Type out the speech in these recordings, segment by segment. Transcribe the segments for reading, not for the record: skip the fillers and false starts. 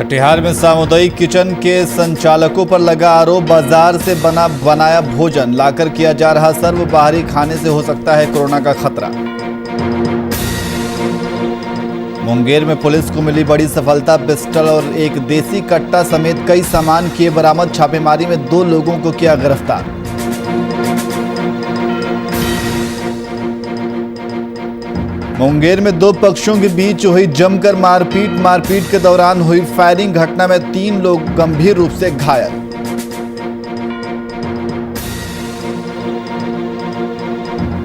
कटिहार में सामुदायिक किचन के संचालकों पर लगा आरोप, बाजार से बनाया भोजन लाकर किया जा रहा सर्व, बाहरी खाने से हो सकता है कोरोना का खतरा। मुंगेर में पुलिस को मिली बड़ी सफलता, पिस्टल और एक देसी कट्टा समेत कई सामान किए बरामद। छापेमारी में 2 लोगों को किया गिरफ्तार। मुंगेर में 2 पक्षों के बीच हुई जमकर मारपीट के दौरान हुई फायरिंग। घटना में 3 लोग गंभीर रूप से घायल।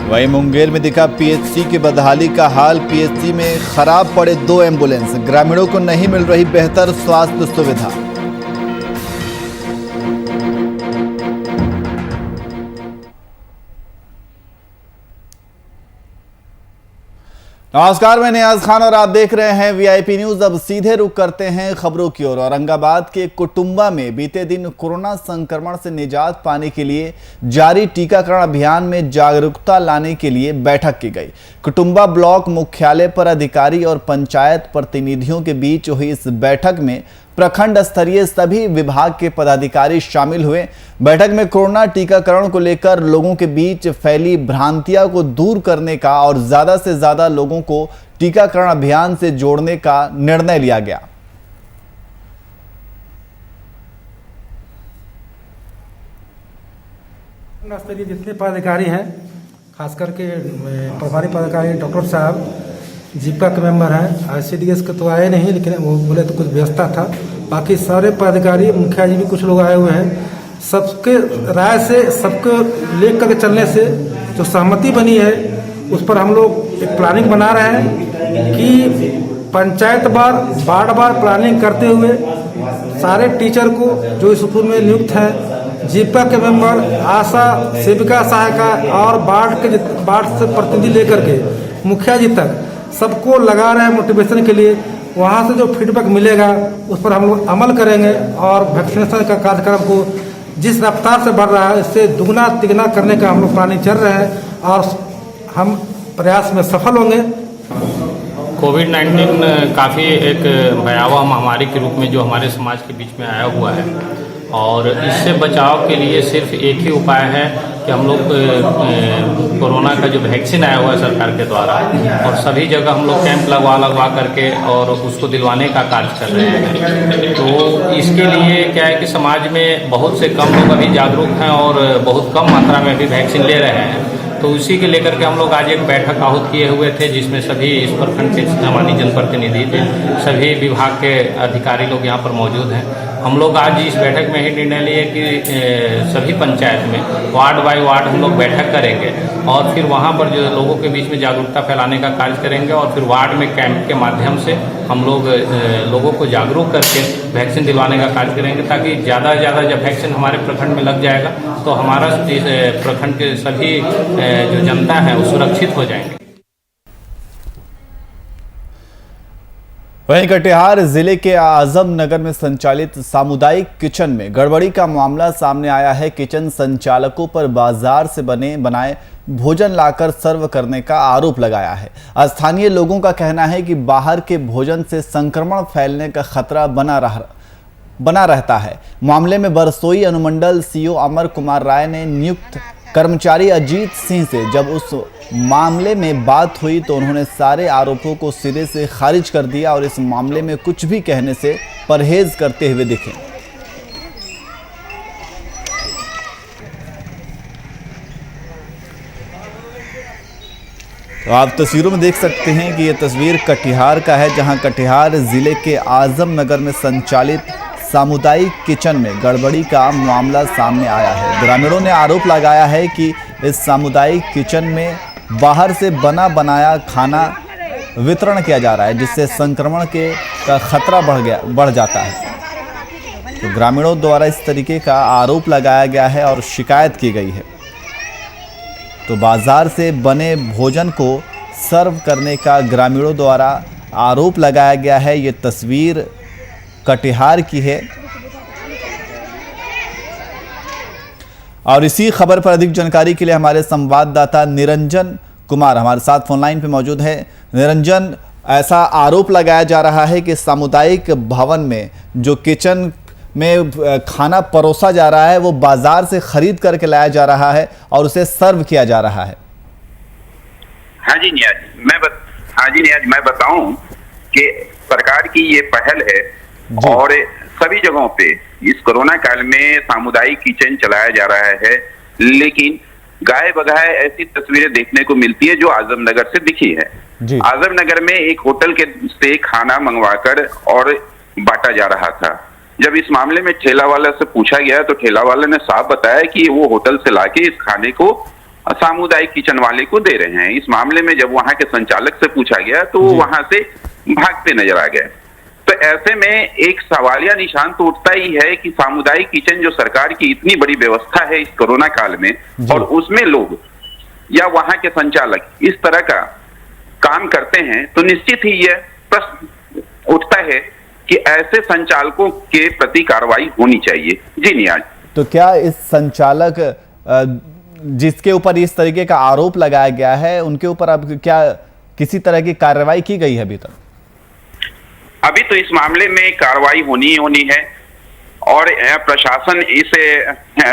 वहीं मुंगेर में दिखा पीएचसी की बदहाली का हाल। पीएचसी में खराब पड़े 2 एम्बुलेंस, ग्रामीणों को नहीं मिल रही बेहतर स्वास्थ्य सुविधा। नमस्कार, मैं नियाज खान और आप देख रहे हैं वीआईपी न्यूज। अब सीधे रुख करते हैं खबरों की ओर। औरंगाबाद के कुटुंबा में बीते दिन कोरोना संक्रमण से निजात पाने के लिए जारी टीकाकरण अभियान में जागरूकता लाने के लिए बैठक की गई। कुटुंबा ब्लॉक मुख्यालय पर अधिकारी और पंचायत प्रतिनिधियों के बीच हुई इस बैठक में प्रखंड स्तरीय सभी विभाग के पदाधिकारी शामिल हुए। बैठक में कोरोना टीकाकरण को लेकर लोगों के बीच फैली भ्रांतियां को दूर करने का और ज्यादा से ज्यादा लोगों को टीकाकरण अभियान से जोड़ने का निर्णय लिया गया। स्तरीय जितने पदाधिकारी हैं, खास करके प्रभारी पदाधिकारी डॉक्टर साहब, जीपका के मेंबर हैं, आईसीडीएस के तो आए नहीं, लेकिन वो बोले तो कुछ व्यवस्था था। बाकी सारे पदाधिकारी, मुखिया जी भी कुछ लोग आए हुए हैं। सबके राय से, सबको लेकर करके चलने से जो सहमति बनी है, उस पर हम लोग एक प्लानिंग बना रहे हैं कि पंचायत वार्ड प्लानिंग करते हुए सारे टीचर को जो स्कूल में नियुक्त हैं, जीपका के मेंबर, आशा सेविका सहायिका और वार्ड से प्रतिनिधि लेकर के मुखिया जी तक सबको लगा रहे हैं मोटिवेशन के लिए। वहाँ से जो फीडबैक मिलेगा उस पर हम लोग अमल करेंगे और वैक्सीनेशन का कार्यक्रम को जिस रफ्तार से बढ़ रहा है, इससे दुगना तिगना करने का हम लोग प्लानिंग चल रहे हैं और हम प्रयास में सफल होंगे। कोविड-19 काफ़ी एक भयावह महामारी के रूप में जो हमारे समाज के बीच में आया हुआ है और इससे बचाव के लिए सिर्फ एक ही उपाय है कि हम लोग कोरोना का जो वैक्सीन आया हुआ है सरकार के द्वारा, और सभी जगह हम लोग कैंप लगवा करके और उसको दिलवाने का कार्य कर रहे हैं। तो इसके लिए क्या है कि समाज में बहुत से कम लोग अभी जागरूक हैं और बहुत कम मात्रा में अभी वैक्सीन ले रहे हैं। तो उसी के लेकर के हम लोग आज एक बैठक आहूत किए हुए थे, जिसमें सभी इस प्रखंड के सामान्य जनप्रतिनिधि थे, सभी विभाग के अधिकारी लोग यहाँ पर मौजूद हैं। हम लोग आज इस बैठक में ही निर्णय लिए कि सभी पंचायत में वार्ड बाय वार्ड हम लोग बैठक करेंगे और फिर वहाँ पर जो लोगों के बीच में जागरूकता फैलाने का कार्य करेंगे और फिर वार्ड में कैंप के माध्यम से हम लोग लोगों को जागरूक करके वैक्सीन दिलवाने का कार्य करेंगे, ताकि ज़्यादा से ज़्यादा जब वैक्सीन हमारे प्रखंड में लग जाएगा तो हमारा प्रखंड के सभी जो जनता है वो सुरक्षित हो जाएंगे। वहीं कटिहार जिले के आजमनगर में संचालित सामुदायिक किचन में गड़बड़ी का मामला सामने आया है। किचन संचालकों पर बाजार से बनाए भोजन लाकर सर्व करने का आरोप लगाया है। स्थानीय लोगों का कहना है कि बाहर के भोजन से संक्रमण फैलने का खतरा बना रहता है। मामले में बरसोई अनुमंडल सीओ अमर कुमार राय ने नियुक्त कर्मचारी अजीत सिंह से जब उस मामले में बात हुई तो उन्होंने सारे आरोपों को सिरे से खारिज कर दिया और इस मामले में कुछ भी कहने से परहेज करते हुए दिखे। तो आप तस्वीरों में देख सकते हैं कि यह तस्वीर कटिहार का है, जहां कटिहार जिले के आजमनगर में संचालित सामुदायिक किचन में गड़बड़ी का मामला सामने आया है। ग्रामीणों ने आरोप लगाया है कि इस सामुदायिक किचन में बाहर से बनाया खाना वितरण किया जा रहा है, जिससे संक्रमण का खतरा बढ़ जाता है। तो ग्रामीणों द्वारा इस तरीके का आरोप लगाया गया है और शिकायत की गई है। तो बाजार से बने भोजन को सर्व करने का ग्रामीणों द्वारा आरोप लगाया गया है। ये तस्वीर कटिहार की है और इसी खबर पर अधिक जानकारी के लिए हमारे संवाददाता निरंजन कुमार हमारे साथ फोन लाइन पे मौजूद है। निरंजन, ऐसा आरोप लगाया जा रहा है कि सामुदायिक भवन में जो किचन में खाना परोसा जा रहा है वो बाजार से खरीद करके लाया जा रहा है और उसे सर्व किया जा रहा है। हाँ जी नियाज, मैं बताऊं कि सरकार की ये पहल है और सभी जगहों पे इस कोरोना काल में सामुदायिक किचन चलाया जा रहा है, लेकिन गाय बगाए ऐसी तस्वीरें देखने को मिलती है जो आजमनगर से दिखी है। आजमनगर में एक होटल के से खाना मंगवाकर और बांटा जा रहा था। जब इस मामले में ठेला वाला से पूछा गया तो ठेला वाले ने साफ बताया कि वो होटल से लाके इस खाने को सामुदायिक किचन वाले को दे रहे हैं। इस मामले में जब वहां के संचालक से पूछा गया तो वो वहां से भागते नजर आ गए। तो ऐसे में एक सवालिया निशान तो उठता ही है कि सामुदायिक किचन जो सरकार की इतनी बड़ी व्यवस्था है इस कोरोना काल में, और उसमें लोग या वहां के संचालक इस तरह का काम करते हैं, तो निश्चित ही यह प्रश्न उठता है कि ऐसे संचालकों के प्रति कार्रवाई होनी चाहिए। जी नियाज। तो क्या इस संचालक जिसके ऊपर इस तरीके का आरोप लगाया गया है उनके ऊपर अब क्या किसी तरह की कार्रवाई की गई है अभी तक? अभी तो इस मामले में कार्रवाई होनी है और प्रशासन इस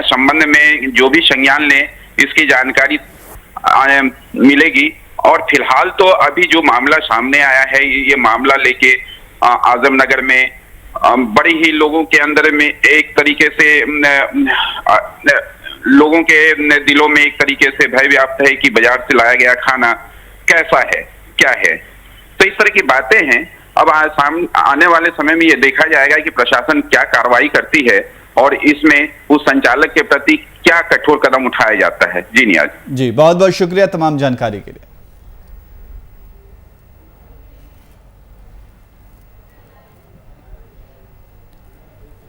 संबंध में जो भी संज्ञान ले इसकी जानकारी मिलेगी। और फिलहाल तो अभी जो मामला सामने आया है ये मामला लेके आजमनगर में बड़े ही लोगों के अंदर में एक तरीके से लोगों के दिलों में एक तरीके से भय व्याप्त है कि बाजार से लाया गया खाना कैसा है, क्या है। तो इस तरह की बातें हैं। अब आने वाले समय में ये देखा जाएगा कि प्रशासन क्या कार्रवाई करती है और इसमें उस संचालक के प्रति क्या कठोर कदम उठाया जाता है। जी नियाज जी, बहुत बहुत शुक्रिया तमाम जानकारी के लिए।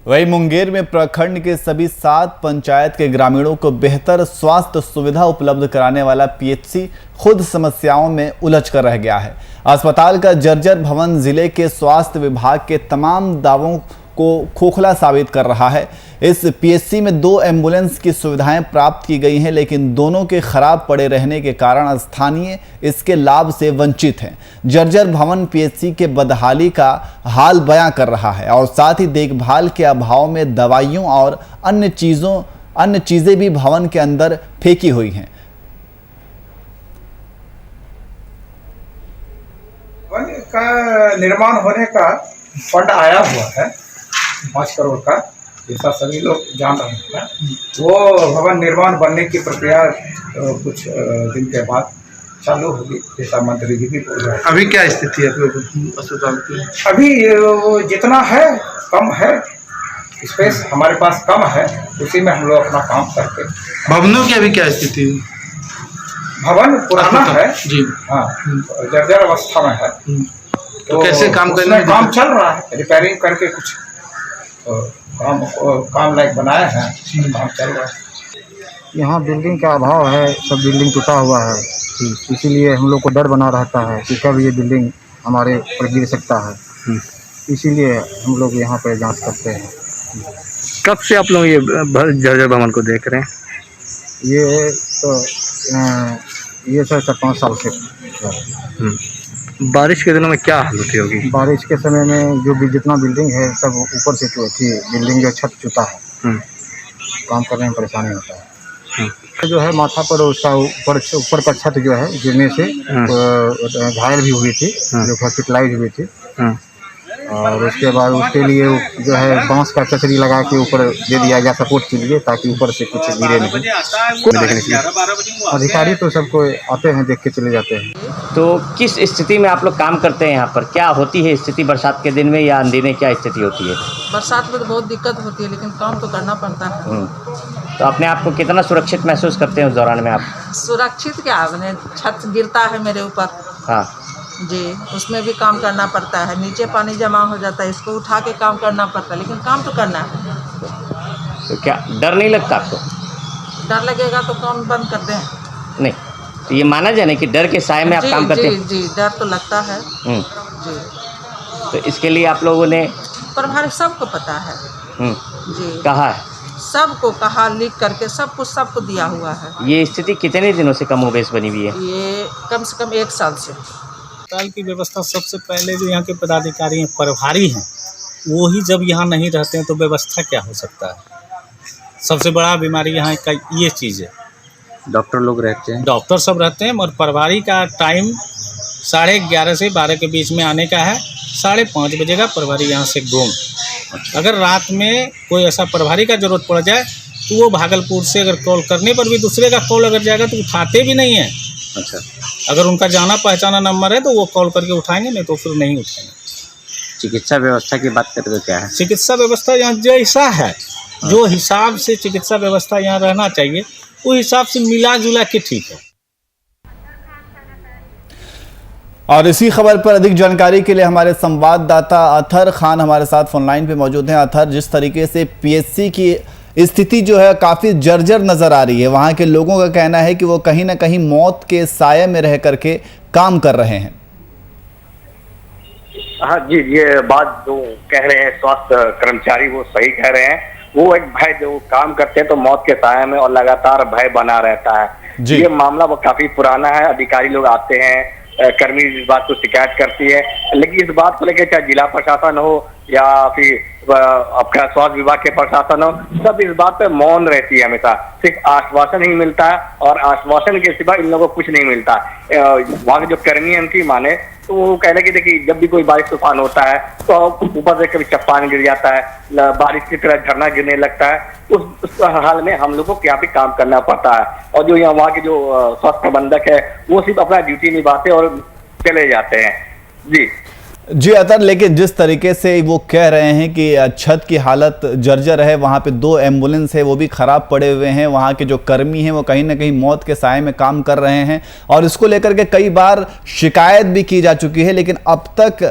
वही मुंगेर में प्रखंड के सभी 7 पंचायत के ग्रामीणों को बेहतर स्वास्थ्य सुविधा उपलब्ध कराने वाला पीएचसी खुद समस्याओं में उलझ कर रह गया है। अस्पताल का जर्जर भवन जिले के स्वास्थ्य विभाग के तमाम दावों को खोखला साबित कर रहा है। इस पीएचसी में 2 एम्बुलेंस की सुविधाएं प्राप्त की गई हैं, लेकिन दोनों के खराब पड़े रहने के कारण स्थानीय इसके लाभ से वंचित हैं। जर्जर भवन पीएचसी के बदहाली का हाल बयां कर रहा है और साथ ही देखभाल के अभाव में दवाइयों और अन्य चीजें भी भवन के अंदर फेंकी हुई हैं। भवन का निर्माण होने का फंड आया हुआ है 5 करोड़ का, जैसा सभी लोग जान रहे हैं। वो भवन निर्माण बनने की प्रक्रिया कुछ दिन के बाद चालू होगी, जैसा मंत्री जी भी बोल रहे हैं। अभी क्या स्थिति है अस्पताल की? अभी जितना है कम है, स्पेस हमारे पास कम है, उसी में हम लोग अपना काम करते हैं। भवनों की अभी क्या स्थिति है? भवन पुराना है जी, हाँ, जर्जर अवस्था में है। तो कैसे काम करने में काम चल रहा है, रिपेयरिंग करके कुछ काम लायक बनाया है, काम चल रहा है। यहाँ बिल्डिंग का अभाव है, सब बिल्डिंग टूटा हुआ है, इसीलिए हम लोग को डर बना रहता है कि कब ये बिल्डिंग हमारे ऊपर गिर सकता है। इसीलिए हम लोग यहाँ पर जांच करते हैं। कब से आप लोग ये जर्जर भवन को देख रहे हैं? ये तो ये 4-5 साल से। बारिश के दिनों में क्या हालत होगी? बारिश के समय में जो भी जितना बिल्डिंग है सब ऊपर से थी, बिल्डिंग जो छत चुता है, काम करने में परेशानी होता है। जो है माथा पर उसका ऊपर का छत जो है गिरने से घायल भी हुई थी, जो हॉस्पिटलाइज हुई थी। और उसके बाद उसके लिए जो है बांस का चचरी लगा के ऊपर दे दिया गया सपोर्ट के लिए, ताकि ऊपर से कुछ गिरे नहीं। देखने के लिए अधिकारी तो सबको आते हैं, देख के चले जाते हैं। तो किस स्थिति में आप लोग काम करते हैं यहाँ पर? क्या होती है स्थिति बरसात के दिन में या अंधी में, क्या स्थिति होती है? बरसात में तो बहुत दिक्कत होती है, लेकिन काम तो करना पड़ता है। तो अपने आप को कितना सुरक्षित महसूस करते हैं उस दौरान में आप? सुरक्षित क्या, छत गिरता है मेरे ऊपर, हाँ जी, उसमें भी काम करना पड़ता है। नीचे पानी जमा हो जाता है, इसको उठा के काम करना पड़ता है, लेकिन काम तो करना है। तो क्या डर नहीं लगता आपको? डर लगेगा तो काम बंद कर दें? नहीं, तो ये माना जाए ना कि डर के साए में आप काम करते हैं? जी, डर तो लगता है जी। तो इसके लिए आप लोगों ने प्रभारी सबको पता है जी, कहा है, सबको कहा, लिख करके सब कुछ सबको दिया हुआ है। ये स्थिति कितने दिनों से कमोबेश बनी हुई है? ये कम से कम 1 साल से। अस्पताल की व्यवस्था सबसे पहले जो यहाँ के पदाधिकारी हैं, प्रभारी हैं, वो ही जब यहाँ नहीं रहते हैं तो व्यवस्था क्या हो सकता है। सबसे बड़ा बीमारी यहाँ का ये चीज़ है। डॉक्टर लोग रहते हैं, डॉक्टर सब रहते हैं, और प्रभारी का टाइम 11:30 से 12 के बीच में आने का है। 5:30 बजे का प्रभारी यहाँ से गुम। अगर रात में कोई ऐसा प्रभारी का जरूरत पड़ जाए तो वो भागलपुर से अगर कॉल करने पर भी दूसरे का कॉल अगर जाएगा तो उठाते भी नहीं हैं। अच्छा, अगर उनका जाना पहचाना नंबर है तो वो कॉल करके उठाएंगे, नहीं तो फिर नहीं उठाएंगे। चिकित्सा व्यवस्था की बात करें तो क्या है? चिकित्सा व्यवस्था यहाँ जैसा है, जो हिसाब से चिकित्सा व्यवस्था यहाँ रहना चाहिए, वो हिसाब से मिला जुला के ठीक है। और इसी खबर पर अधिक जानकारी के लिए हमारे संवाददाता अथर खान हमारे साथ फोन लाइन पे मौजूद हैं। अथर, जिस तरीके से पीएचसी की स्थिति जो है काफ़ी जर्जर नज़र आ रही है, वहाँ के लोगों का कहना है कि वो कहीं ना कहीं मौत के साये में रह करके काम कर रहे हैं। हाँ जी, ये बात जो कह रहे हैं स्वास्थ्य कर्मचारी वो सही कह रहे हैं। वो एक भय जो काम करते हैं तो मौत के साये में और लगातार भय बना रहता है। ये मामला वो काफी पुराना है। अधिकारी लोग आते हैं, कर्मी इस बात को शिकायत करती है, लेकिन इस बात को लेकर चाहे जिला प्रशासन हो या फिर आपका स्वास्थ्य विभाग के प्रशासन हो, सब इस बात पे मौन रहती है। हमेशा सिर्फ आश्वासन ही मिलता है और आश्वासन के सिवा इन लोगों को कुछ नहीं मिलता। वहाँ के जो कर्मी है उनकी माने तो वो कह रहे कि देखिए जब भी कोई बारिश तूफान होता है तो ऊपर से कभी चट्टान गिर जाता है, बारिश की तरह झरना गिरने लगता है। उस हाल में हम लोगों को यहाँ भी काम करना पड़ता है। और जो यहाँ वहाँ के जो स्वास्थ्य प्रबंधक है वो सिर्फ अपना ड्यूटी निभाते और चले जाते हैं। जी अतर, लेकिन जिस तरीके से वो कह रहे हैं कि छत की हालत जर्जर है, वहाँ पे 2 एम्बुलेंस है वो भी ख़राब पड़े हुए हैं, वहाँ के जो कर्मी हैं वो कहीं ना कहीं मौत के साये में काम कर रहे हैं और इसको लेकर के कई बार शिकायत भी की जा चुकी है, लेकिन अब तक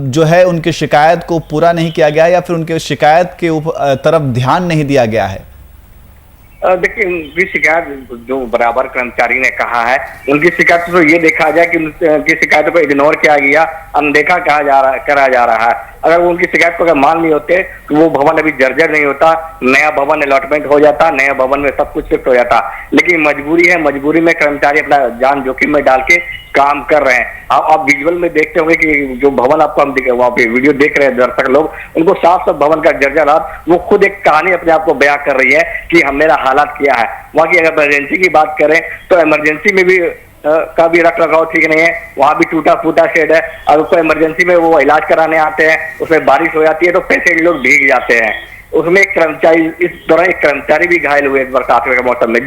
जो है उनकी शिकायत को पूरा नहीं किया गया या फिर उनके शिकायत के तरफ ध्यान नहीं दिया गया है। देखिए, उनकी शिकायत जो बराबर कर्मचारी ने कहा है, उनकी शिकायत तो ये देखा जाए कि उनकी शिकायतों को इग्नोर किया गया, अनदेखा करा जा रहा है। अगर वो उनकी शिकायत को अगर मान नहीं होते तो वो भवन अभी जर्जर नहीं होता, नया भवन अलॉटमेंट हो जाता, नया भवन में सब कुछ शिफ्ट हो जाता। लेकिन मजबूरी है, मजबूरी में कर्मचारी अपना जान जोखिम में डाल के काम कर रहे हैं। आप विजुअल में देखते होंगे कि जो भवन आपको हम वहाँ पे वीडियो देख रहे हैं दर्शक लोग, उनको साफ भवन का जर्जर हाथ, वो खुद एक कहानी अपने आप को बयां कर रही है कि हम मेरा हालात क्या है। वहाँ की अगर इमरजेंसी की बात करें तो इमरजेंसी में भी का भी रख रखाव ठीक नहीं है, वहाँ भी टूटा फूटा शेड है। अगर कोई इमरजेंसी में वो इलाज कराने आते हैं, उसमें बारिश हो जाती है तो पेशेंट लोग भीग जाते हैं। उसमें एक कर्मचारी, इस दौरान एक कर्मचारी भी घायल हुए इस बरसात के मौसम में।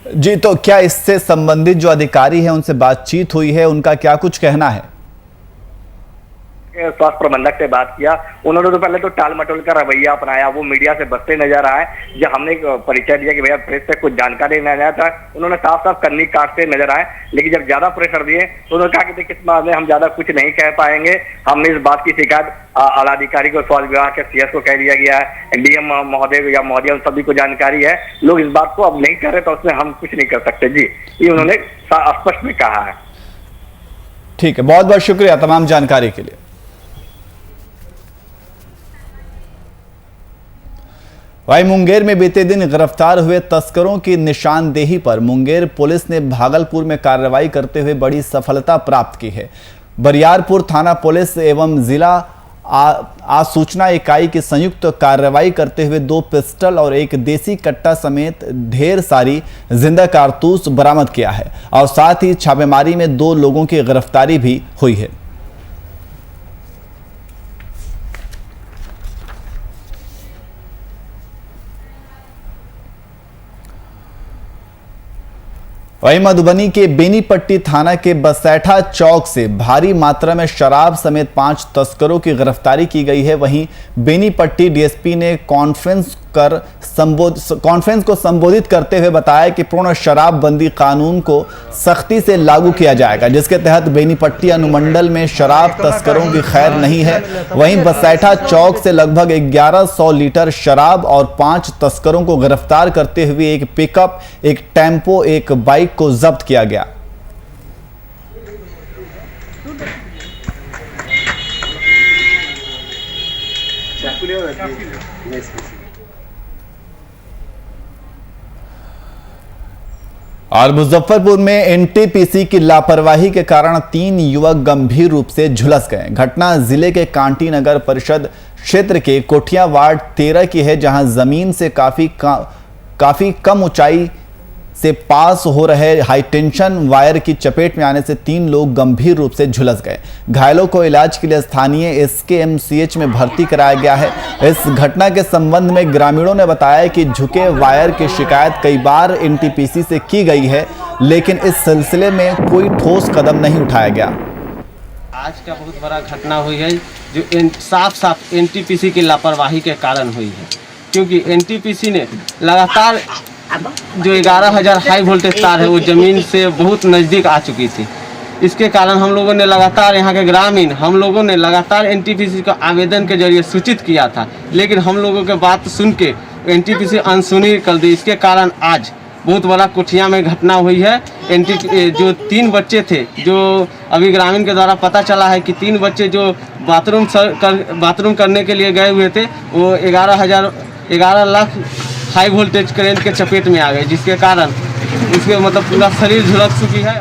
जी, तो क्या इससे संबंधित जो अधिकारी हैं उनसे बातचीत हुई है, उनका क्या कुछ कहना है? स्वास्थ्य प्रबंधक से बात किया, उन्होंने तो पहले तो टाल मटोल का रवैया अपनाया, वो मीडिया से बचते नजर आए। जब हमने परिचय दिया कि भैया प्रेस से कुछ जानकारी नहीं आया था, उन्होंने साफ साफ कन्नी काटते नजर आए। लेकिन जब ज्यादा प्रेशर दिए तो उन्होंने कहा कि देखिए इस मामले में हम ज्यादा कुछ नहीं कह पाएंगे। हमने इस बात की शिकायत आलाधिकारी को, स्वास्थ्य विभाग के CS को कह दिया गया है, DM महोदय या महोदय सभी को जानकारी है। लोग इस बात को अब नहीं कर रहे तो उसमें हम कुछ नहीं कर सकते। जी, ये उन्होंने स्पष्ट में कहा है। ठीक है, बहुत बहुत शुक्रिया तमाम जानकारी के लिए। वहीं मुंगेर में बीते दिन गिरफ्तार हुए तस्करों की निशानदेही पर मुंगेर पुलिस ने भागलपुर में कार्रवाई करते हुए बड़ी सफलता प्राप्त की है। बरियारपुर थाना पुलिस एवं जिला आसूचना इकाई की संयुक्त कार्रवाई करते हुए 2 पिस्टल और 1 देसी कट्टा समेत ढेर सारी जिंदा कारतूस बरामद किया है और साथ ही छापेमारी में 2 लोगों की गिरफ्तारी भी हुई है। वहीं मधुबनी के बेनीपट्टी थाना के बसैठा चौक से भारी मात्रा में शराब समेत 5 तस्करों की गिरफ्तारी की गई है। वहीं बेनीपट्टी DSP ने कॉन्फ्रेंस को संबोधित करते हुए बताया कि पूर्ण शराबबंदी कानून को सख्ती से लागू किया जाएगा, जिसके तहत बेनीपट्टी अनुमंडल में शराब तस्करों की खैर नहीं है। वहीं बसैठा चौक से लगभग 1100 लीटर शराब और 5 तस्करों को गिरफ्तार करते हुए एक पिकअप, एक टेम्पो, एक बाइक को जब्त किया गया। और मुजफ्फरपुर में एनटीपीसी की लापरवाही के कारण 3 युवक गंभीर रूप से झुलस गए। घटना जिले के कांटी नगर परिषद क्षेत्र के कोठिया वार्ड 13 की है, जहां जमीन से काफी कम ऊंचाई से पास हो रहे हाईटेंशन वायर की चपेट में आने से 3 लोग गंभीर रूप से झुलस गए। घायलों को इलाज के लिए स्थानीय एसकेएमसीएच में भर्ती कराया गया है। इस घटना के संबंध में ग्रामीणों ने बताया कि झुके वायर की शिकायत कई बार एनटीपीसी से की गई है, लेकिन इस सिलसिले में कोई ठोस कदम नहीं उठाया गया। आज का बहुत बड़ा घटना हुई है जो साफ एनटीपीसी की लापरवाही के कारण हुई है, क्योंकि एनटीपीसी ने लगातार जो 11,000 हाई वोल्टेज तार है वो ज़मीन से बहुत नज़दीक आ चुकी थी। इसके कारण हम लोगों ने लगातार यहाँ के ग्रामीण हम लोगों ने लगातार एनटीपीसी को आवेदन के जरिए सूचित किया था, लेकिन हम लोगों के बात सुन के एनटीपीसी अनसुनी कर दी। इसके कारण आज बहुत बड़ा कोठिया में घटना हुई है। जो 3 बच्चे थे, जो अभी ग्रामीण के द्वारा पता चला है कि 3 बच्चे जो बाथरूम करने के लिए गए हुए थे, वो 11 लाख हाई वोल्टेज करंट के चपेट में आ गए, जिसके कारण उसके पूरा शरीर झुलस चुकी है।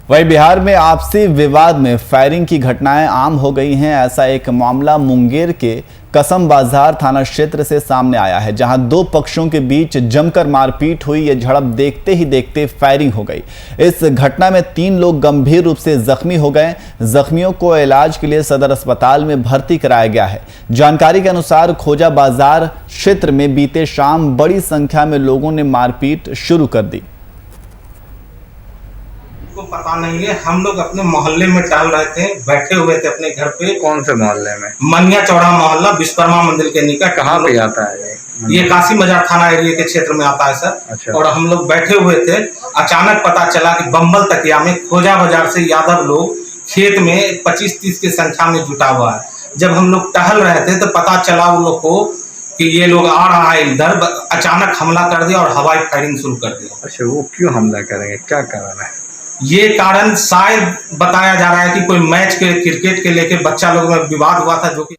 वहीं बिहार में आपसी विवाद में फायरिंग की घटनाएं आम हो गई हैं। ऐसा एक मामला मुंगेर के कसम बाजार थाना क्षेत्र से सामने आया है, जहां 2 पक्षों के बीच जमकर मारपीट हुई। यह झड़प देखते ही देखते फायरिंग हो गई। इस घटना में 3 लोग गंभीर रूप से जख्मी हो गए। जख्मियों को इलाज के लिए सदर अस्पताल में भर्ती कराया गया है। जानकारी के अनुसार खोजा बाजार क्षेत्र में बीते शाम बड़ी संख्या में लोगों ने मारपीट शुरू कर दी। को पता नहीं है, हम लोग अपने मोहल्ले में टहल रहे थे, बैठे हुए थे अपने घर पे। कौन से मोहल्ले में? मनिया चौड़ा मोहल्ला, विश्वकर्मा मंदिर के निकट। कहाँ पे आता है ये काशी बाजार थाना एरिया के क्षेत्र में आता है सर। अच्छा। और हम लोग बैठे हुए थे, अचानक पता चला कि बम्बल तकिया में खोजा बाजार से यादव लोग खेत में 25-30 की संख्या में जुटा हुआ है। जब हम लोग टहल रहे थे तो पता चला उन लोग को कि ये लोग आ रहा है इधर, अचानक हमला कर दिया और हवाई फायरिंग शुरू कर दिया। अच्छा, वो क्यों हमला करेंगे, क्या कारण है? ये कारण शायद बताया जा रहा है कि कोई मैच के क्रिकेट के लेके बच्चा लोग में विवाद हुआ था, जो कि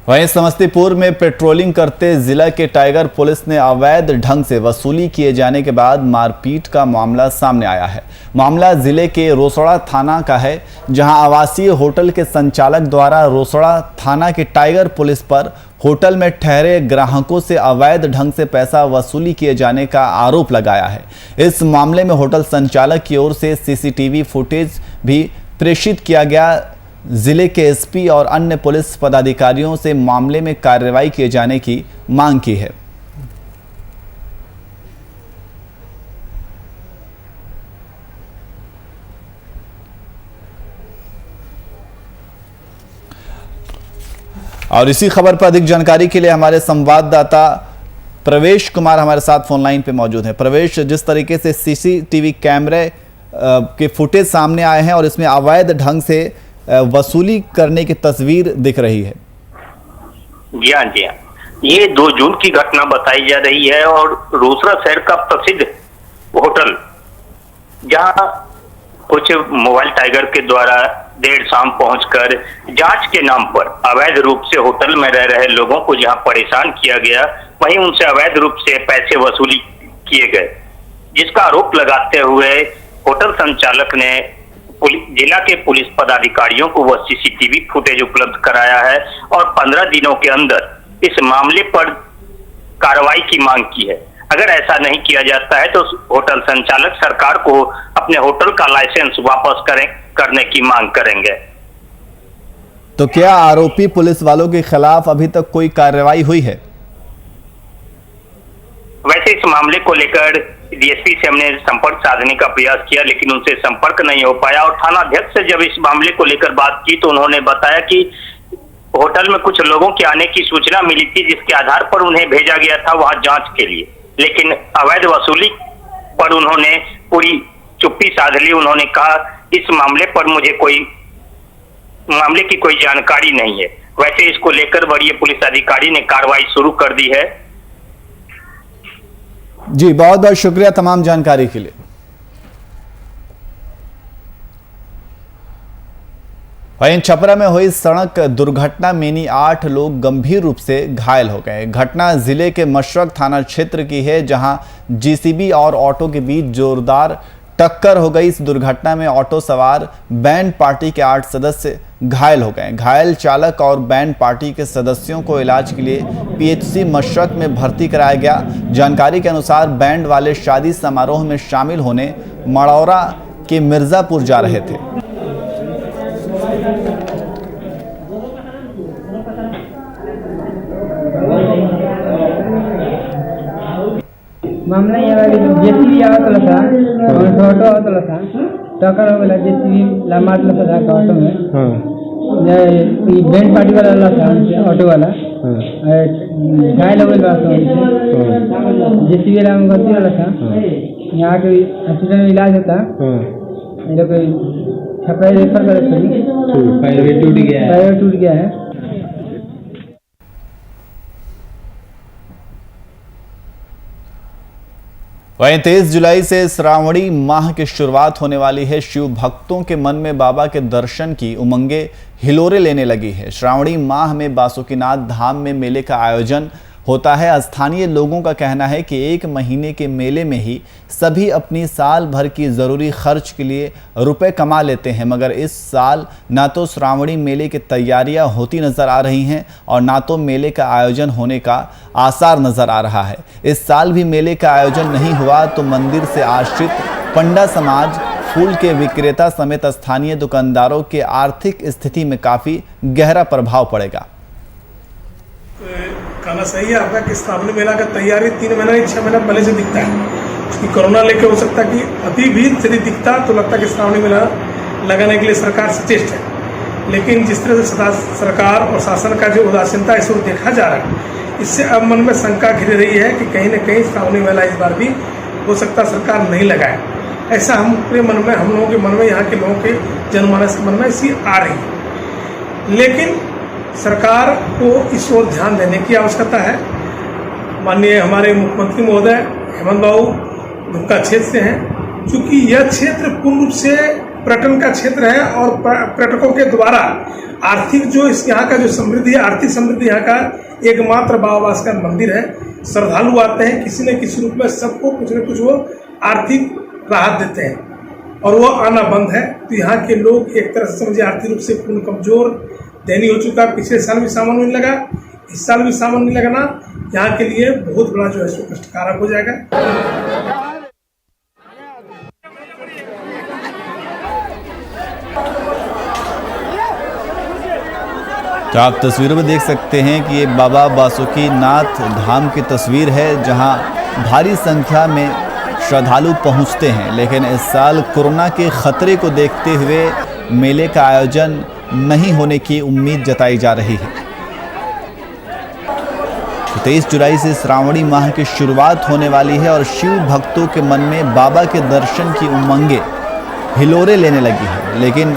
वहीं समस्तीपुर में पेट्रोलिंग करते जिला के टाइगर पुलिस ने अवैध ढंग से वसूली किए जाने के बाद मारपीट का मामला सामने आया है। मामला जिले के रोसड़ा थाना का है, जहां आवासीय होटल के संचालक द्वारा रोसड़ा थाना के टाइगर पुलिस पर होटल में ठहरे ग्राहकों से अवैध ढंग से पैसा वसूली किए जाने का आरोप लगाया है। इस मामले में होटल संचालक की ओर से सीसीटीवी फुटेज भी प्रेषित किया गया। जिले के एसपी और अन्य पुलिस पदाधिकारियों से मामले में कार्रवाई किए जाने की मांग की है। और इसी खबर पर अधिक जानकारी के लिए हमारे संवाददाता प्रवेश कुमार हमारे साथ फोन लाइन पे मौजूद हैं। प्रवेश, जिस तरीके से सीसीटीवी कैमरे के फुटेज सामने आए हैं और इसमें अवैध ढंग से वसूली करने की तस्वीर दिख रही है। जी हाँ, ये 2 जून की घटना बताई जा रही है और रोसड़ा शहर का प्रसिद्ध होटल, जहां कुछ मोबाइल टाइगर के द्वारा देर शाम पहुंचकर जांच के नाम पर अवैध रूप से होटल में रह रहे लोगों को जहां परेशान किया गया, वहीं उनसे अवैध रूप से पैसे वसूली किए गए, जिसका आरोप लगाते हुए होटल संचालक ने जिला के पुलिस पदाधिकारियों को वह सीसीटीवी फुटेज उपलब्ध कराया है और 15 दिनों के अंदर इस मामले पर कार्रवाई की मांग की है। अगर ऐसा नहीं किया जाता है तो होटल संचालक सरकार को अपने होटल का लाइसेंस वापस करने की मांग करेंगे। तो क्या आरोपी पुलिस वालों के खिलाफ अभी तक कोई कार्रवाई हुई है? वैसे इस मामले को लेकर डीएसपी से हमने संपर्क साधने का प्रयास किया, लेकिन उनसे संपर्क नहीं हो पाया। और थाना अध्यक्ष से जब इस मामले को लेकर बात की तो उन्होंने बताया कि होटल में कुछ लोगों के आने की सूचना मिली थी, जिसके आधार पर उन्हें भेजा गया था वहां जांच के लिए, लेकिन अवैध वसूली पर उन्होंने पूरी चुप्पी साध ली। उन्होंने कहा इस मामले पर मुझे मामले की कोई जानकारी नहीं है। वैसे इसको लेकर वरीय पुलिस अधिकारी ने कार्रवाई शुरू कर दी है। जी, बहुत बहुत शुक्रिया तमाम जानकारी के लिए। वहीं छपरा में हुई सड़क दुर्घटना में 8 लोग गंभीर रूप से घायल हो गए। घटना जिले के मशरक थाना क्षेत्र की है, जहां जेसीबी और ऑटो के बीच जोरदार टक्कर हो गई। इस दुर्घटना में ऑटो सवार बैंड पार्टी के 8 सदस्य घायल हो गए। घायल चालक और बैंड पार्टी के सदस्यों को इलाज के लिए पीएचसी मशरक में भर्ती कराया गया। जानकारी के अनुसार बैंड वाले शादी समारोह में शामिल होने मड़ौरा के मिर्जापुर जा रहे थे। मामला ये वाली जेसीबी आवत लसा और ऑटो आवत लसा टक्कर हो गया। जेसीबी लामात लसा था ऑटो में। ये बैंड पार्टी वाला लसा ऑटो वाला घायल हो गया। जेसीबी वाला में गलती वाला था। यहाँ के हॉस्पिटल में इलाज होता ये लोग छपरा रेफर करे पैर टूट गया है। वहीं 23 जुलाई से श्रावणी माह की शुरुआत होने वाली है। शिव भक्तों के मन में बाबा के दर्शन की उमंगे हिलोरे लेने लगी है। श्रावणी माह में बासुकीनाथ धाम में मेले का आयोजन होता है। स्थानीय लोगों का कहना है कि 1 महीने के मेले में ही सभी अपनी साल भर की ज़रूरी खर्च के लिए रुपए कमा लेते हैं, मगर इस साल ना तो श्रावणी मेले की तैयारियां होती नज़र आ रही हैं और ना तो मेले का आयोजन होने का आसार नज़र आ रहा है। इस साल भी मेले का आयोजन नहीं हुआ तो मंदिर से आश्रित पंडा समाज, फूल के विक्रेता समेत स्थानीय दुकानदारों के आर्थिक स्थिति में काफ़ी गहरा प्रभाव पड़ेगा। कहना सही है आपका कि श्रावणी मेला का तैयारी 3 महीना 6 महीना पहले से दिखता है। उसकी कोरोना लेके हो सकता है कि अभी भी यदि दिखता तो लगता है कि श्रावणी मेला लगाने के लिए सरकार सचेष्ट है, लेकिन जिस तरह से सरकार और शासन का जो उदासीनता इस ओर देखा जा रहा है, इससे अब मन में शंका घिर रही है कि कहीं न कहीं श्रावणी मेला इस बार भी हो सकता सरकार नहीं लगाए। ऐसा हम पूरे मन में, हम लोगों के मन में, यहाँ के लोगों के जनमानस के मन में ऐसी आ रही है। लेकिन सरकार को इस ओर ध्यान देने की आवश्यकता है। माननीय हमारे मुख्यमंत्री महोदय हेमंत बाबू दुमका क्षेत्र से हैं, चूँकि यह क्षेत्र पूर्ण रूप से पर्यटन का क्षेत्र है और पर्यटकों के द्वारा आर्थिक जो यहाँ का जो समृद्धि है, आर्थिक समृद्धि यहाँ का एकमात्र बाबा बासुकीनाथ मंदिर है। श्रद्धालु आते हैं, किसी न किसी रूप में सबको कुछ न कुछ वो आर्थिक राहत देते हैं और वो आना बंद है। तो यहाँ के लोग एक तरह से समझिए आर्थिक रूप से पूर्ण कमजोर दैनी हो चुका। पिछले साल भी सामान नहीं लगा, इस साल भी सामान नहीं लगाना यहाँ के लिए बहुत बड़ा जो है सो कष्टकारक हो जाएगा। तो आप तस्वीरों में देख सकते हैं कि ये बाबा बासुकीनाथ धाम की तस्वीर है, जहां भारी संख्या में श्रद्धालु पहुंचते हैं। लेकिन इस साल कोरोना के खतरे को देखते हुए मेले का आयोजन नहीं होने की उम्मीद जताई जा रही है। 23 जुलाई से श्रावणी माह की शुरुआत होने वाली है और शिव भक्तों के मन में बाबा के दर्शन की उमंगे हिलोरे लेने लगी है। लेकिन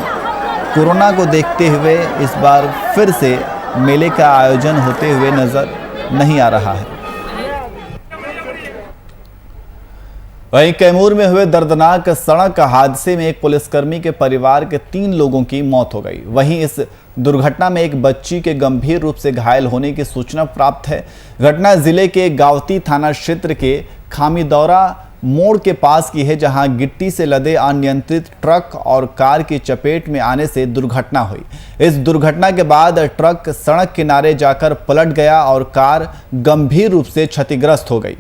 कोरोना को देखते हुए इस बार फिर से मेले का आयोजन होते हुए नजर नहीं आ रहा है। वहीं कैमूर में हुए दर्दनाक सड़क हादसे में एक पुलिसकर्मी के परिवार के 3 लोगों की मौत हो गई। वहीं इस दुर्घटना में एक बच्ची के गंभीर रूप से घायल होने की सूचना प्राप्त है। घटना जिले के गावती थाना क्षेत्र के खामीदौरा मोड़ के पास की है, जहां गिट्टी से लदे अनियंत्रित ट्रक और कार की चपेट में आने से दुर्घटना हुई। इस दुर्घटना के बाद ट्रक सड़क किनारे जाकर पलट गया और कार गंभीर रूप से क्षतिग्रस्त हो गई।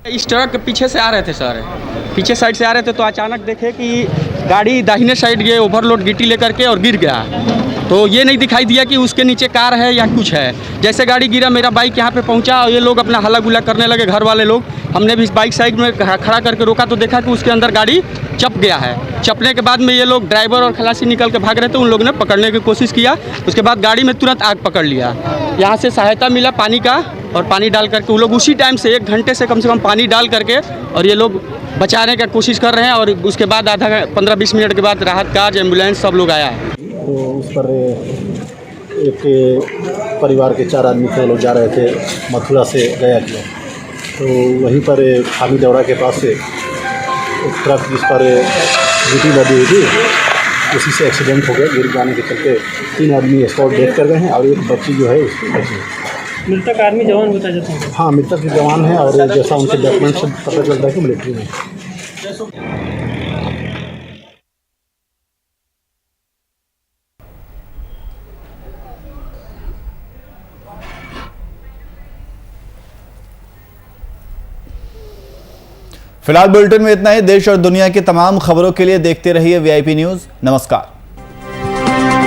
इस ट्रक पीछे से आ रहे थे सर, पीछे साइड से आ रहे थे तो अचानक देखे कि गाड़ी दाहिने साइड गए ओवरलोड गिट्टी लेकर के और गिर गया। तो ये नहीं दिखाई दिया कि उसके नीचे कार है या कुछ है। जैसे गाड़ी गिरा मेरा बाइक यहाँ पे पहुँचा और ये लोग अपना हल्ला गुल्ला करने लगे, घर वाले लोग। हमने भी बाइक साइड में खड़ा करके रोका तो देखा कि उसके अंदर गाड़ी चप गया है। चपने के बाद में ये लोग ड्राइवर और खलासी निकल के भाग रहे थे, उन लोगों ने पकड़ने की कोशिश किया। उसके बाद गाड़ी में तुरंत आग पकड़ लिया। यहाँ से सहायता मिला पानी का और पानी डाल करके वो लोग उसी टाइम से 1 घंटे से कम पानी डाल करके और ये लोग बचाने का कोशिश कर रहे हैं। और उसके बाद आधा 15-20 मिनट के बाद राहत कार, एम्बुलेंस सब लोग आया है। तो उस पर एक परिवार के 4 आदमी थे, लोग जा रहे थे मथुरा से गया किया। तो वहीं पर खामीदौरा के पास से एक ट्रक जिस पर गिट्टी लदी हुई थी उसी से एक्सीडेंट हो गया। गिर जाने के चलते 3 आदमी स्पॉट डेथ कर गए हैं और एक बच्ची जो है उसकी बची है। मृतक आर्मी जवान होता जाता है? हाँ, मृतक जवान है और जैसा उनके डॉक्यूमेंट से पता चलता है कि मिलिट्री में। फिलहाल बुलेटिन में इतना ही। देश और दुनिया की तमाम खबरों के लिए देखते रहिए VIP न्यूज़। नमस्कार।